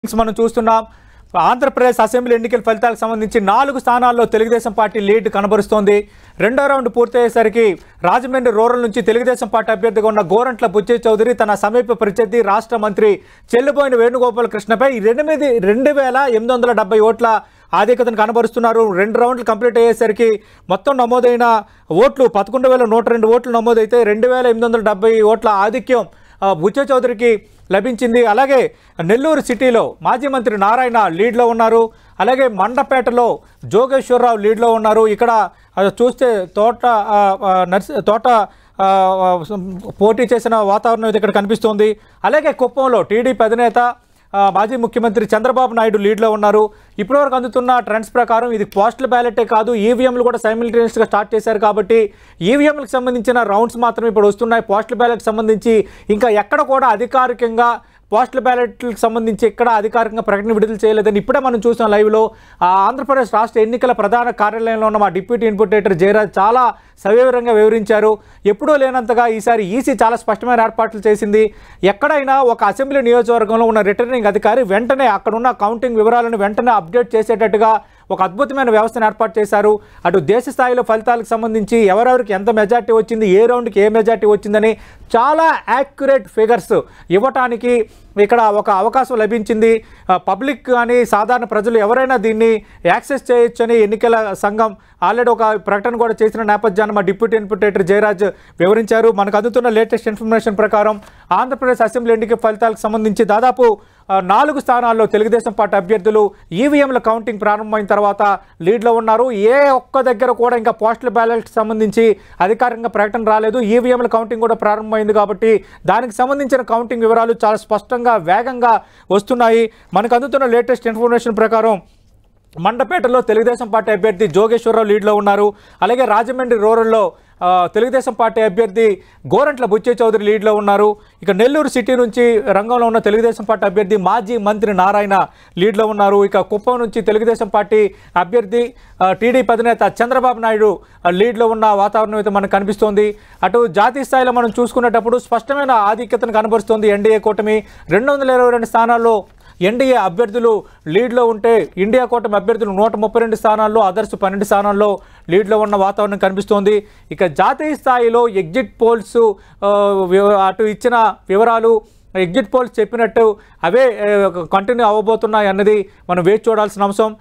మనం చూస్తున్నాం ఆంధ్రప్రదేశ్ అసెంబ్లీ ఎన్నికల ఫలితాలకు సంబంధించి 4 స్థానాల్లో తెలుగుదేశం పార్టీ లీడ్ కనబరుస్తోంది. రెండో రౌండ్ పూర్తయ్యేసరికి రాజమండ్రి రూరల్ నుంచి తెలుగుదేశం పార్టీ అభ్యర్థిగా ఉన్న గోరంట్ల బుచ్చయ్య చౌదరి తన సమీప ప్రత్యర్థి రాష్ట్ర మంత్రి చెల్లుబోయిన వేణుగోపాల్ కృష్ణపై 2870 ఓట్ల ఆధిక్యతను కనబరుస్తున్నారు. 2 రౌండ్లు కంప్లీట్ అయ్యేసరికి మొత్తం నమోదైన ఓట్లు 11,102 ఓట్లు నమోదైతే 2870 ఓట్ల ఆధిక్యం బుచ్చయ్య చౌదరికి లభించింది. అలాగే నెల్లూరు సిటీలో మాజీ మంత్రి నారాయణ లీడ్లో ఉన్నారు. అలాగే మండపేటలో జోగేశ్వరరావు లీడ్లో ఉన్నారు. ఇక్కడ చూస్తే తోట పోటీ చేసిన వాతావరణం ఇక్కడ కనిపిస్తోంది. అలాగే కుప్పంలో టీడీపీ అధినేత మాజీ ముఖ్యమంత్రి చంద్రబాబు నాయుడు లీడ్లో ఉన్నారు. ఇప్పటివరకు అందుతున్న ట్రెండ్స్ ప్రకారం ఇది పోస్టల్ బ్యాలెటే కాదు, ఈవీఎంలు కూడా సైమిల్టేనియస్గా స్టార్ట్ చేశారు. కాబట్టి ఈవీఎంలకు సంబంధించిన రౌండ్స్ మాత్రం ఇప్పుడు వస్తున్నాయి. పోస్టల్ బ్యాలెట్ సంబంధించి ఇంకా ఎక్కడ కూడా అధికారికంగా పోస్టల్ బ్యాలెట్లకు సంబంధించి ఎక్కడ అధికారికంగా ప్రకటన విడుదల చేయలేదని ఇప్పుడే మనం చూసిన లైవ్లో ఆంధ్రప్రదేశ్ రాష్ట్ర ఎన్నికల ప్రధాన కార్యాలయంలో ఉన్న మా డిప్యూటీ ఇన్పుటేటర్ జయరాజ్ చాలా సవివరంగా వివరించారు. ఎప్పుడూ లేనంతగా ఈసారి ఈసీ చాలా స్పష్టమైన ఏర్పాట్లు చేసింది. ఎక్కడైనా ఒక అసెంబ్లీ నియోజకవర్గంలో ఉన్న రిటర్నింగ్ అధికారి వెంటనే అక్కడున్న కౌంటింగ్ వివరాలను వెంటనే అప్డేట్ చేసేటట్టుగా ఒక అద్భుతమైన వ్యవస్థను ఏర్పాటు చేశారు. అటు దేశ స్థాయిలో ఫలితాలకు సంబంధించి ఎవరెవరికి ఎంత మెజార్టీ వచ్చింది, ఏ రౌండ్కి ఏ మెజార్టీ వచ్చిందని చాలా యాక్యురేట్ ఫిగర్స్ ఇవ్వటానికి ఇక్కడ ఒక అవకాశం లభించింది. పబ్లిక్ కానీ సాధారణ ప్రజలు ఎవరైనా దీన్ని యాక్సెస్ చేయొచ్చని ఎన్నికల సంఘం ఆల్రెడీ ఒక ప్రకటన కూడా చేసిన నేపథ్యాన్ని మా డిప్యూటీ ఇన్పుటేటర్ జయరాజ్ వివరించారు. మనకు అందుతున్న లేటెస్ట్ ఇన్ఫర్మేషన్ ప్రకారం ఆంధ్రప్రదేశ్ అసెంబ్లీ ఎన్నికల ఫలితాలకు సంబంధించి దాదాపు 4 స్థానాల్లో తెలుగుదేశం పార్టీ అభ్యర్థులు ఈవీఎంల కౌంటింగ్ ప్రారంభమైన తర్వాత లీడ్లో ఉన్నారు. ఏ ఒక్క దగ్గర కూడా ఇంకా పోస్టల్ బ్యాలెట్కి సంబంధించి అధికారికంగా ప్రకటన రాలేదు. ఈవీఎంల కౌంటింగ్ కూడా ప్రారంభమైంది కాబట్టి దానికి సంబంధించిన కౌంటింగ్ వివరాలు చాలా స్పష్టంగా వేగంగా వస్తున్నాయి. మనకు అందుతున్న లేటెస్ట్ ఇన్ఫర్మేషన్ ప్రకారం మండపేటలో తెలుగుదేశం పార్టీ అభ్యర్థి జోగేశ్వరరావు లీడ్లో ఉన్నారు. అలాగే రాజమండ్రి రూరల్లో తెలుగుదేశం పార్టీ అభ్యర్థి గోరంట్ల బుచ్చయ్య చౌదరి లీడ్లో ఉన్నారు. ఇక నెల్లూరు సిటీ నుంచి రంగంలో ఉన్న తెలుగుదేశం పార్టీ అభ్యర్థి మాజీ మంత్రి నారాయణ లీడ్లో ఉన్నారు. ఇక కుప్పం నుంచి తెలుగుదేశం పార్టీ అభ్యర్థి టీడీపీ అధినేత చంద్రబాబు నాయుడు లీడ్లో ఉన్న వాతావరణం అయితే మనకు కనిపిస్తోంది. అటు జాతీయ స్థాయిలో మనం చూసుకునేటప్పుడు స్పష్టమైన ఆధిక్యతను కనబరుస్తోంది ఎన్డీఏ కూటమి. 222 స్థానాల్లో ఎన్డీఏ అభ్యర్థులు లీడ్లో ఉంటే ఇండియా కూటమి అభ్యర్థులు 132 స్థానాల్లో, అదర్స్ 12 స్థానాల్లో లీడ్లో ఉన్న వాతావరణం కనిపిస్తోంది. ఇక జాతీయ స్థాయిలో ఎగ్జిట్ పోల్స్ అటు ఇచ్చిన వివరాలు ఎగ్జిట్ పోల్స్ చెప్పినట్టు అవే కంటిన్యూ అవ్వబోతున్నాయి అన్నది మనం వేచి చూడాల్సిన అంశం.